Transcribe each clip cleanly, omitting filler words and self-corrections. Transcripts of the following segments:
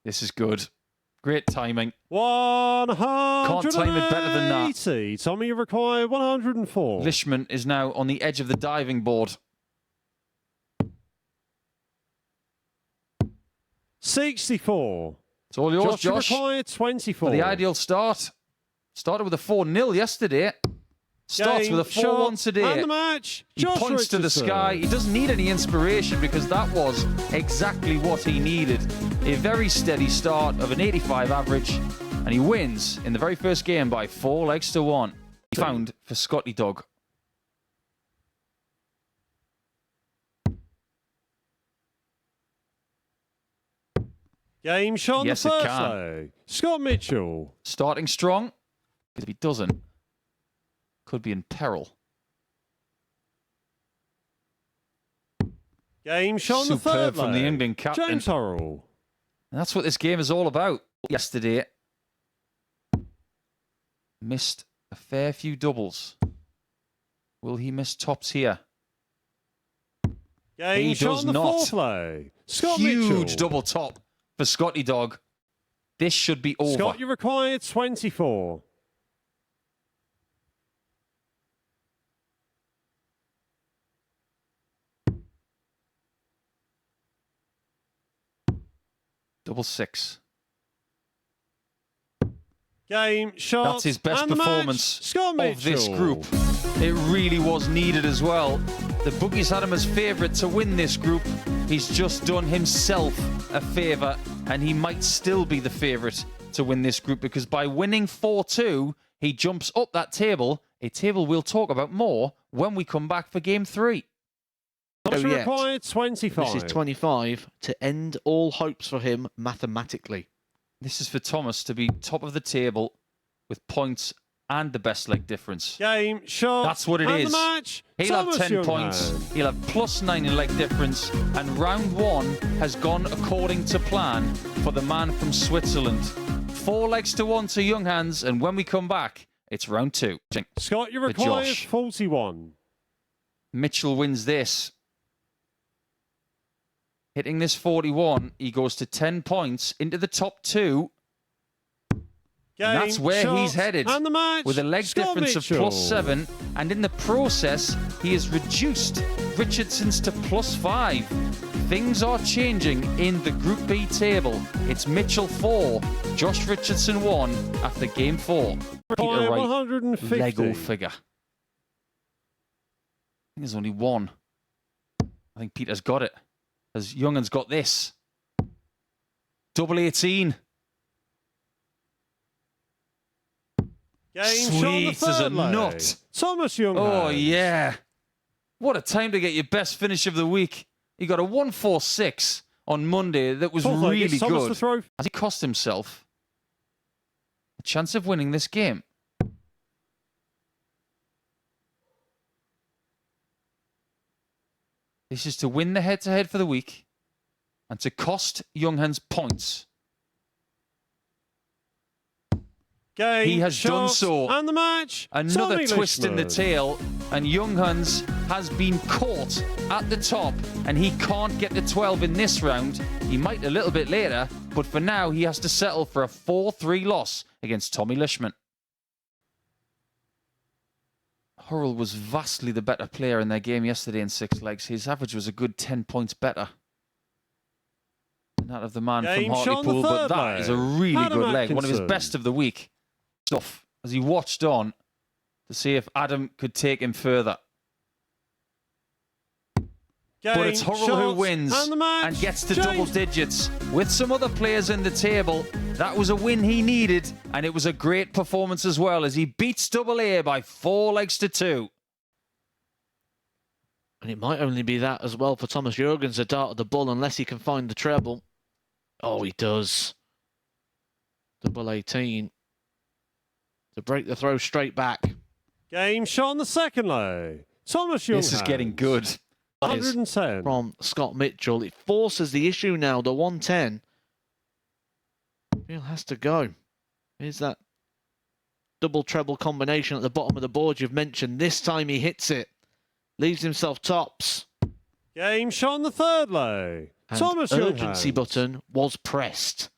This is good. Great timing. 180. Can't time it better than that. Tommy, you require 104. Lishman is now on the edge of the diving board. 64. It's all yours, Josh. Required 24. For the ideal start. Started with a 4-0 yesterday. Starts with a 4-1 today. And the match. He points to the sky. He doesn't need any inspiration because that was exactly what he needed. A very steady start of an 85 average. And he wins in the very first game by 4 legs to 1. He found for Scotty Dog. Game shot on Yes, the it first can. leg. Scott Mitchell. Starting strong. If he doesn't, could be in peril. Game shot on the Superb third from leg. the England captain. James Hurrell. And that's what this game is all about. Yesterday, missed a fair few doubles. Will he miss tops here? Game He shot does on the not. fourth leg. Scott Huge Mitchell. double top for Scotty Dog. This should be over. Scott, you required 24. Double six. Game shot. That's his best and the match. performance Scott Mitchell. of this group. It really was needed as well. The bookies had him as favourite to win this group. He's just done himself a favour, and he might still be the favourite to win this group because by winning 4-2, he jumps up that table, a table we'll talk about more when we come back for Game 3. Required 25. This is 25 to end all hopes for him mathematically. This is for Thomas to be top of the table with points and the best leg difference. Game shot. That's what it and is. The match. He'll Thomas have 10 Junghans. points. He'll have +9 in leg difference. And round 1 has gone according to plan for the man from Switzerland. 4 legs to 1 to Junghans. And when we come back, it's round 2. Scott, you For require Josh. 41. Mitchell wins this. Hitting this 41, he goes to 10 points into the top 2. Game And that's where shot, he's headed, and the match. with a leg Scott difference Mitchell. of +7, and in the process, he has reduced Richardson's to +5. Things are changing in the Group B table. It's Mitchell 4, Josh Richardson 1 after Game 4. Require Peter Wright, 150. Lego figure. I think there's only one. I think Peter's got it, as Junghans got this. Double 18. Game shot on the Sweet as a third leg. nut. Thomas Junghans. Oh, yeah. What a time to get your best finish of the week. He got a 146 on Monday that was Fourth leg, really it's Thomas to good. throw. Has he cost himself a chance of winning this game? This is to win the head-to-head for the week and to cost Junghans points. Game He has shot, done so. And the match. Another Tommy twist in the Lishman. tail, and Junghans has been caught at the top, and he can't get to 12 in this round. He might a little bit later, but for now he has to settle for a 4-3 loss against Tommy Lishman. Hurrell was vastly the better player in their game yesterday in 6 legs. His average was a good 10 points better than that of the man Game from shot on the Hartlepool, but third that leg. is a really Adam good leg, one of his Atkinson. best of the week. Stuff as he watched on to see if Adam could take him further. Game But it's Hurrell shot, who wins and, the match. and gets to James. double digits with some other players in the table. That was a win he needed, and it was a great performance as well as he beats Double A by 4 legs to 2. And it might only be that as well for Thomas Junghans, a dart of the bull, unless he can find the treble. Oh, he does. Double 18. To break the throw straight back. Game shot on the second leg. Thomas Junghans. This is getting good. 110. From Scott Mitchell. It forces the issue now, the 110. Bill has to go. Here's that double treble combination at the bottom of the board you've mentioned. This time he hits it. Leaves himself tops. Game shot on the third leg. And Thomas urgency Junghans. button was pressed.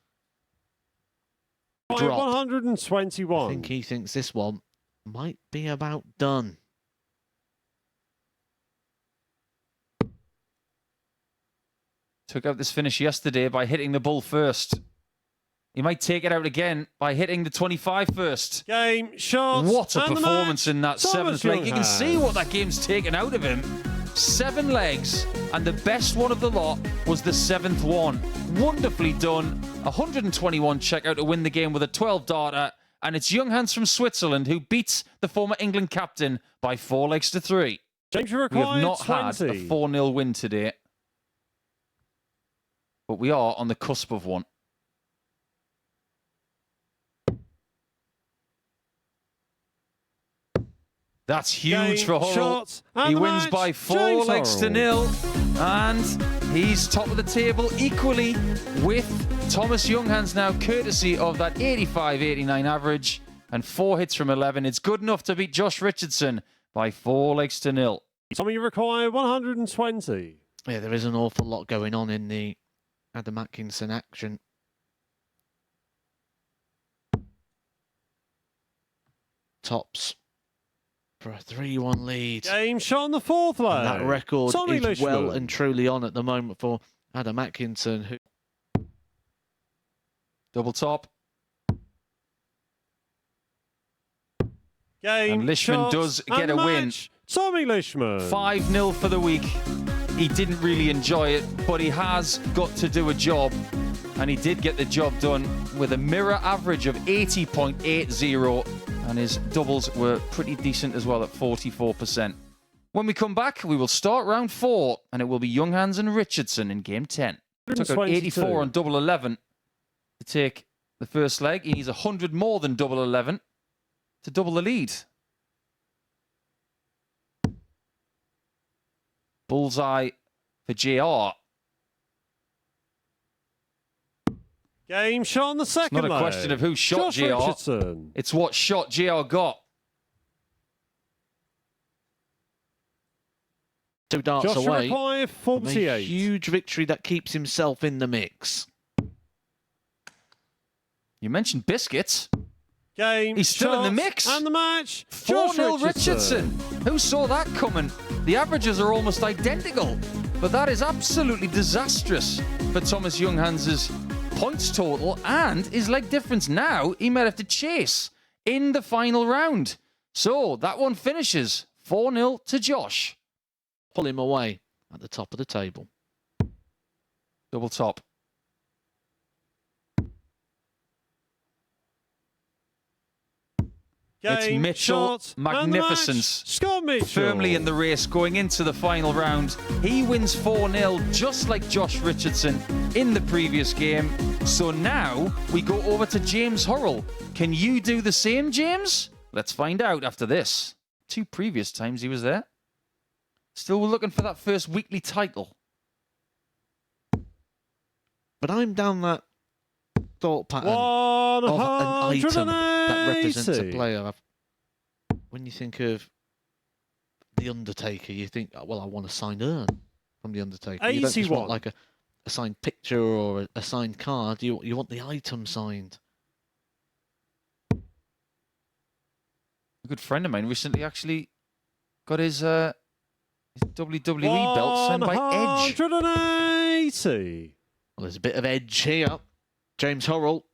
drop. 121. I think he thinks this one might be about done. Took out this finish yesterday by hitting the bull first. He might take it out again by hitting the 25 first. Game, shots, What a and the performance match. in that Thomas seventh leg. You can see Junghans. what that game's taken out of him. 7 legs, and the best one of the lot was the 7th one. Wonderfully done. 121 checkout to win the game with a 12 darter, and it's Junghans from Switzerland who beats the former England captain by 4 legs to 3. James, you We require have not 20. had a 4-0 win today, but we are on the cusp of one. That's huge Game, for Hurrell. shots, and He the wins match. by 4 James legs to Hurrell. 0, and he's top of the table equally with Thomas Junghans now, courtesy of that 85-89 average and 4 hits from 11. It's good enough to beat Josh Richardson by 4 legs to 0. Tommy, you require 120. Yeah, there is an awful lot going on in the Adam Atkinson action. Tops for a 3-1 lead. Game, shot on the 4th leg. And that record Tommy is well Lishman. and truly on at the moment for Adam Atkinson, who Double top. Game, And Lishman shots, does and get the a win. match. Tommy Lishman. 5-0 for the week. He didn't really enjoy it, but he has got to do a job. And he did get the job done with a mirror average of 80.80. And his doubles were pretty decent as well at 44%. When we come back, we will start round 4, and it will be Junghans and Richardson in game 10. Took out 84 on double 11 to take the first leg. He needs 100 more than double 11 to double the lead. Bullseye for JR. Game, shot on the 2nd Not a leg. question of who shot Josh JR. Richardson. It's what shot JR got. 2 darts Josh away require from a 48. huge victory that keeps himself in the mix. You mentioned biscuits. Game, He's still in the shots, mix. And the match. 4-0 Josh Richardson. Who saw that coming? The averages are almost identical, but that is absolutely disastrous for Thomas Junghans' points total and his leg difference. Now he might have to chase in the final round. So that one finishes 4-0 to Josh. Pull him away at the top of the table. Double top. It's Game, Mitchell shots, and the match. Magnificence. Scott Mitchell. Firmly in the race going into the final round. He wins 4-0 just like Josh Richardson in the previous game. So now we go over to James Hurrell. Can you do the same, James? Let's find out after this. 2 previous times he was there. Still looking for that first weekly title. But I'm down that thought pattern of an item that represents a 180. player. When you think of The Undertaker, you think, oh, well, I want a signed urn from The Undertaker. You don't just 81. want like a signed picture or a signed card. You want the item signed. A good friend of mine recently actually got his WWE belt signed by Edge. 180. Well, there's a bit of edge here. James Hurrell,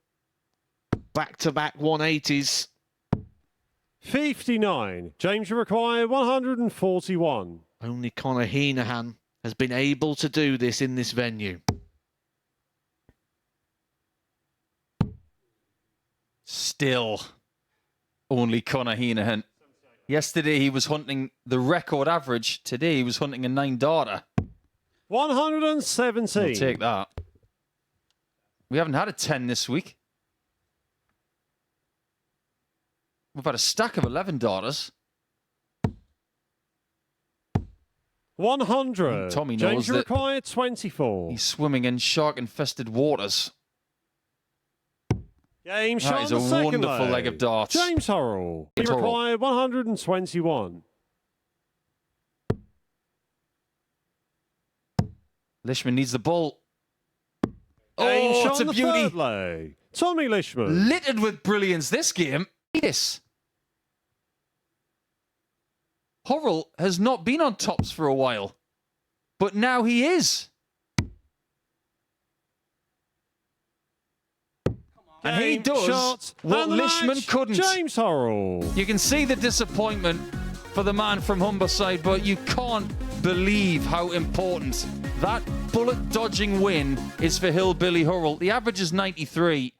back-to-back 180s. 59. James, you require 141. Only Conor Heenahan has been able to do this in this venue. Still, only Conor Heenahan. Yesterday he was hunting the record average. Today he was hunting a 9-darter. 117. I'll take that. We haven't had a 10 this week. We've had a stack of 11 daughters. 100. Tommy James, knows you that require 24. He's swimming in shark-infested waters. Game That shot is on a the second wonderful leg of darts. James Hurrell. You James Hurrell. require 121. Lishman needs the ball. Game Oh, shot it's on a the beauty. third leg. Tommy Lishman. Littered with brilliance this game. Yes. Hurrell has not been on tops for a while, but now he is. And he does what Lishman couldn't. James Hurrell. You can see the disappointment for the man from Humberside, but you can't believe how important that bullet-dodging win is for Hillbilly Hurrell. The average is 93.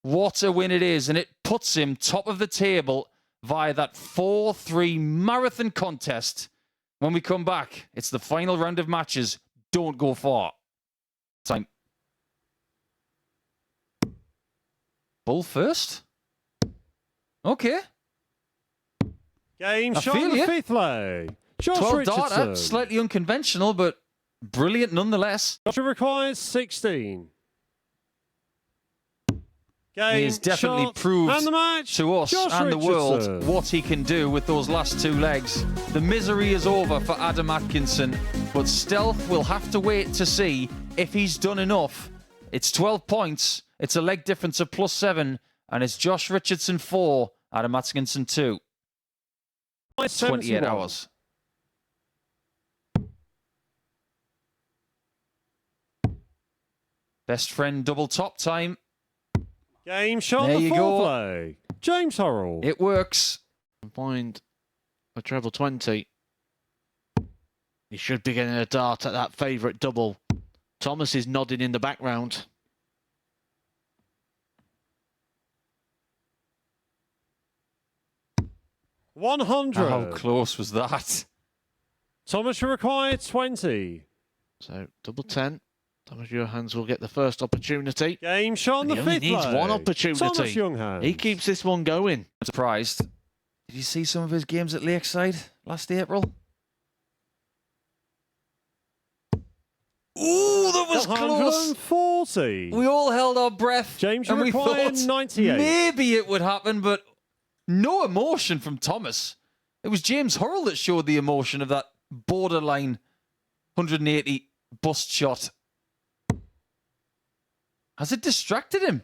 What a win it is, and it puts him top of the table via that 4-3 marathon contest. When we come back, it's the final round of matches. Don't go far. Time. Bull first? Okay. Game I shot feel in the you. fifth leg. Josh 12 Richardson. darter, slightly unconventional, but brilliant nonetheless. Josh requires 16. Game He has definitely shot, proved and the match, to us Josh and the world Richardson. what he can do with those last two legs. The misery is over for Adam Atkinson, but Stealth will have to wait to see if he's done enough. It's 12 points, it's a leg difference of +7, and it's Josh Richardson 4, Adam Atkinson 2. 28 71. hours. Best friend double top time. Game shot There the you fourth go. leg. James Hurrell. It works. Find a treble 20. He should be getting a dart at that favourite double. Thomas is nodding in the background. $100. How close was that? Thomas required 20. So double 10. Thomas Junghans will get the first opportunity. Game shot in And the he only fifth needs leg. one opportunity. Thomas Junghans. He keeps this one going. I'm surprised. Did you see some of his games at Lakeside last April? Ooh, that was close. 140. We all held our breath. James and we required thought 98. maybe it would happen, but no emotion from Thomas. It was James Hurrell that showed the emotion of that borderline 180 bust shot. Has it distracted him?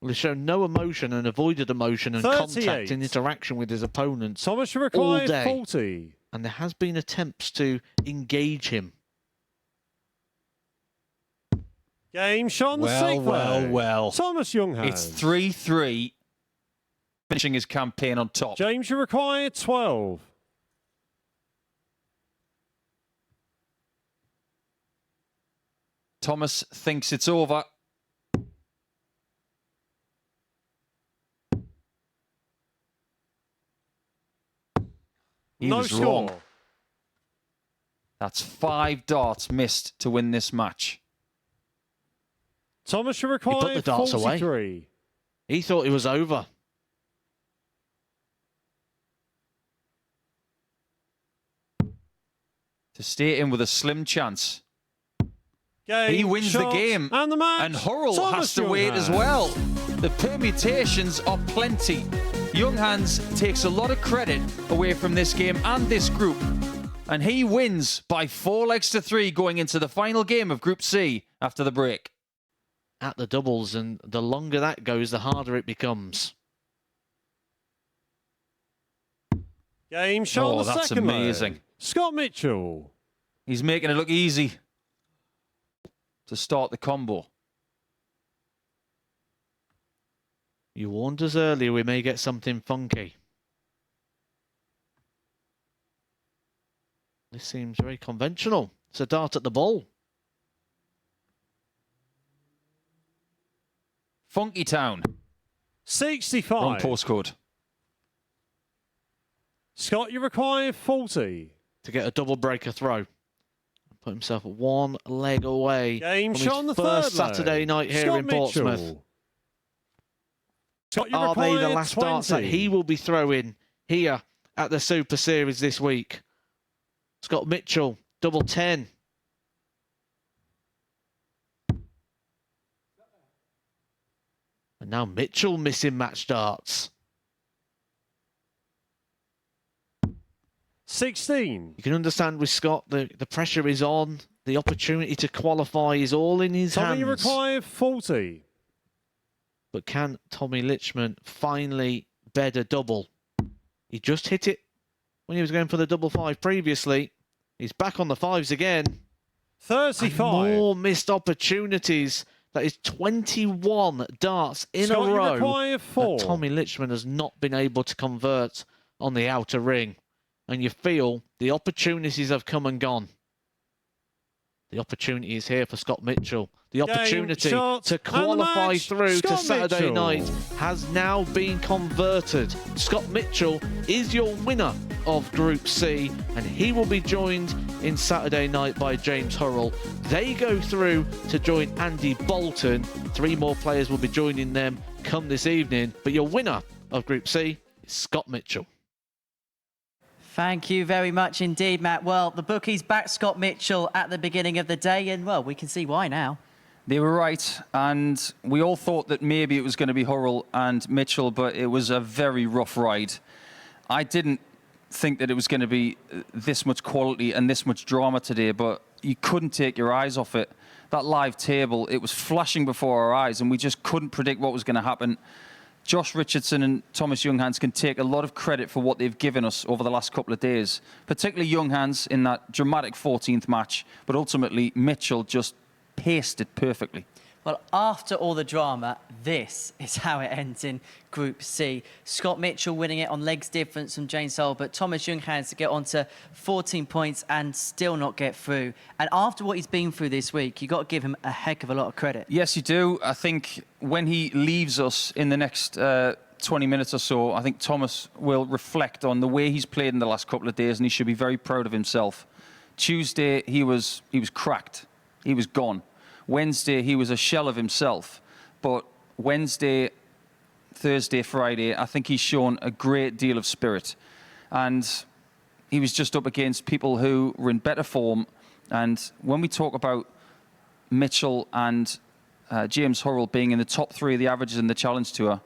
Well, he's shown no emotion and avoided emotion and 38. contact and interaction with his opponents. Thomas required day. 40. And there has been attempts to engage him. Game shot in the sixth leg. well. Thomas Junghans. It's 3-3, finishing his campaign on top. James required 12. Thomas thinks it's over. He No was score. wrong. That's 5 darts missed to win this match. Thomas put the required darts away. 43. He thought it was over. To stay in with a slim chance. Game He wins the shot, game. And the match. And Hurrell Thomas has to wait as Junghans. well. The permutations are plenty. Junghans takes a lot of credit away from this game and this group. And he wins by 4 legs to 3 going into the final game of Group C after the break. At the doubles, and the longer that goes, the harder it becomes. Game shot Oh, in the that's second leg. amazing. Scott Mitchell. He's making it look easy to start the combo. You warned us earlier we may get something funky. This seems very conventional. It's a dart at the ball. Funky Town. 65. Wrong postcode. Scott, you require 40. To get a double breaker throw. Put himself one leg away Game from shot his on the first third leg. Saturday night here Scott in Portsmouth. Mitchell. Scott, you Are they the require last 20. darts that he will be throwing here at the Super Series this week? Scott Mitchell, double 10. And now Mitchell missing match darts. 16. You can understand with Scott, the pressure is on. The opportunity to qualify is all in his Tommy hands. required 40. But can Tommy Lishman finally bed a double? He just hit it when he was going for the double five previously. He's back on the fives again. 35. And more missed opportunities. That is 21 darts in Scott, a you row require 4. that Tommy Lishman has not been able to convert on the outer ring. And you feel the opportunities have come and gone. The opportunity is here for Scott Mitchell. The opportunity to qualify through to Saturday night has now been converted. Scott Mitchell is your winner of Group C, and he will be joined in Saturday night by James Hurrell. They go through to join Andy Bolton. 3 more players will be joining them come this evening, but your winner of Group C is Scott Mitchell. Thank you very much indeed, Matt. Well, the bookies backed Scott Mitchell at the beginning of the day, and, well, we can see why now. They were right, and we all thought that maybe it was going to be Hurrell and Mitchell, but it was a very rough ride. I didn't think that it was going to be this much quality and this much drama today, but you couldn't take your eyes off it. That live table, it was flashing before our eyes, and we just couldn't predict what was going to happen. Josh Richardson and Thomas Junghans can take a lot of credit for what they've given us over the last couple of days, particularly Junghans in that dramatic 14th match, but ultimately Mitchell just paced it perfectly. Well, after all the drama, this is how it ends in Group C. Scott Mitchell winning it on legs difference from James Hurrell, but Thomas Junghans to get on to 14 points and still not get through. And after what he's been through this week, you've got to give him a heck of a lot of credit. Yes, you do. I think when he leaves us in the next 20 minutes or so, I think Thomas will reflect on the way he's played in the last couple of days, and he should be very proud of himself. Tuesday, he was cracked. He was gone. Wednesday, he was a shell of himself. But Wednesday, Thursday, Friday, I think he's shown a great deal of spirit. And he was just up against people who were in better form. And when we talk about Mitchell and James Hurrell being in the top 3 of the averages in the Challenge Tour,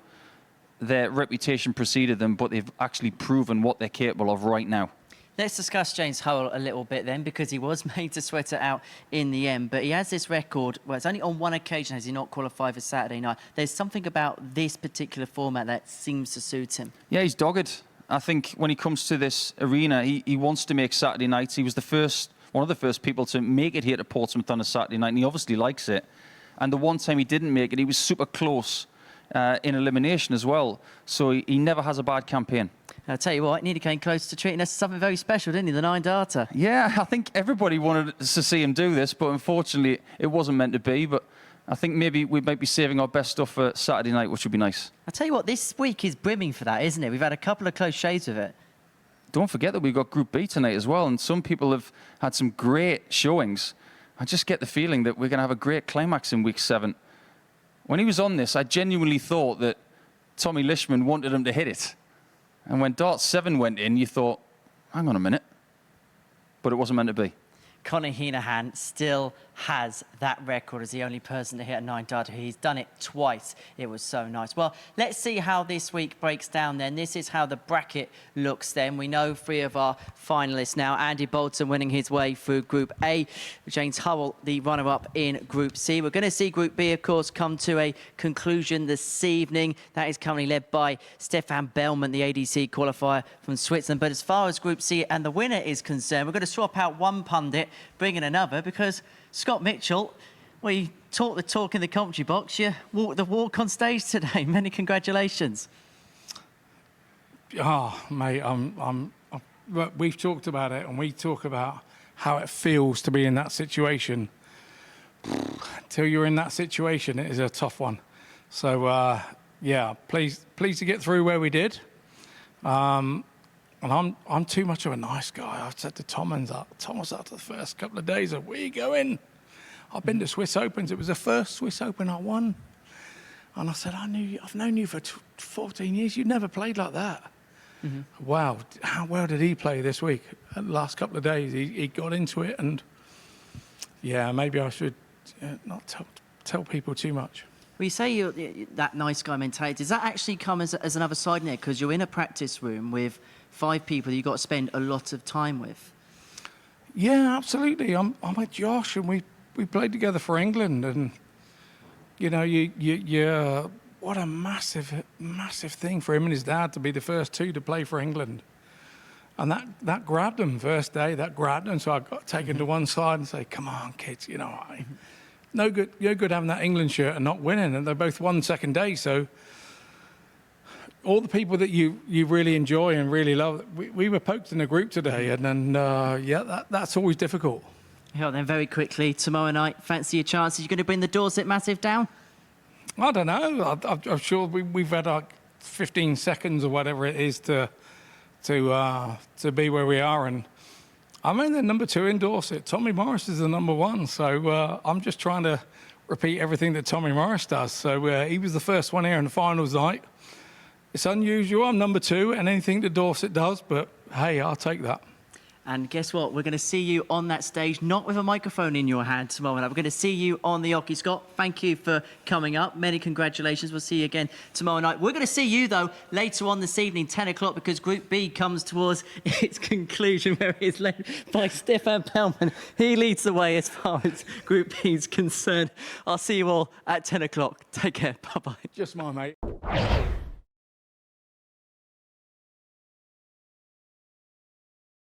their reputation preceded them, but they've actually proven what they're capable of right now. Let's discuss James Hurrell a little bit then, because he was made to sweat it out in the end. But he has this record, well, it's only on one occasion has he not qualified for Saturday night. There's something about this particular format that seems to suit him. Yeah, he's dogged. I think when he comes to this arena, he wants to make Saturday nights. He was one of the first people to make it here to Portsmouth on a Saturday night, and he obviously likes it. And the one time he didn't make it, he was super close in elimination as well. So he never has a bad campaign. I'll tell you what, nearly came close to treating us to something very special, didn't he? The 9-darter. Yeah, I think everybody wanted to see him do this, but unfortunately it wasn't meant to be. But I think maybe we might be saving our best stuff for Saturday night, which would be nice. I'll tell you what, this week is brimming for that, isn't it? We've had a couple of close shaves with it. Don't forget that we've got Group B tonight as well, and some people have had some great showings. I just get the feeling that we're going to have a great climax in week 7. When he was on this, I genuinely thought that Tommy Lishman wanted him to hit it. And when Dart 7 went in, you thought, hang on a minute. But it wasn't meant to be. Conor Heenahan still has that record as the only person to hit a 9-darter. He's done it twice. It was so nice. Well, let's see how this week breaks down then. This is how the bracket looks then. We know 3 of our finalists now. Andy Bolton winning his way through Group A. James Hurrell, the runner-up in Group C. We're going to see Group B, of course, come to a conclusion this evening. That is currently led by Stefan Bellman, the ADC qualifier from Switzerland. But as far as Group C and the winner is concerned, we're going to swap out one pundit, bring in another, because Scott Mitchell, well, you talk the talk in the commentary box, you walk the walk on stage today. Many congratulations. Oh, mate, we've talked about it, and we talk about how it feels to be in that situation. Till you're in that situation, it is a tough one. So, yeah, pleased to get through where we did. And I'm too much of a nice guy. I've said to Thomas after the first couple of days, "Where you going?" I've been to Swiss Opens. It was the first Swiss Open I won. And I said, I've known you for 14 years. You've never played like that. Mm-hmm. Wow, how well did he play this week? The last couple of days, he got into it. And, yeah, maybe I should not tell people too much. Well, you say you're that nice guy mentality. Does that actually come as another side in there? Because you're in a practice room with 5 people that you've got to spend a lot of time with. Yeah, absolutely. I'm with Josh, and we played together for England, and you know, you what a massive thing for him and his dad to be the first two to play for England. And that grabbed them first day. That grabbed them. So I got taken to one side and say, "Come on, kids, you know, no good having that England shirt and not winning." And they both won second day. So all the people that you really enjoy and really love, we were poked in a group today, and then that's always difficult. Yeah, then very quickly, tomorrow night, fancy your chances. You're going to bring the Dorset Massive down? I don't know. I'm sure we've had like 15 seconds or whatever it is to be where we are, and I'm in the number 2 in Dorset. Tommy Morris is the number 1, so I'm just trying to repeat everything that Tommy Morris does. So he was the first one here in the finals night. It's unusual. I'm number 2, and anything that Dorset does, but hey, I'll take that. And guess what? We're going to see you on that stage, not with a microphone in your hand tomorrow night. We're going to see you on the Oki. Scott, thank you for coming up. Many congratulations. We'll see you again tomorrow night. We're going to see you, though, later on this evening, 10 o'clock, because Group B comes towards its conclusion, where it is led by Stefan Pellman. He leads the way as far as Group B is concerned. I'll see you all at 10 o'clock. Take care. Bye-bye. Just my mate.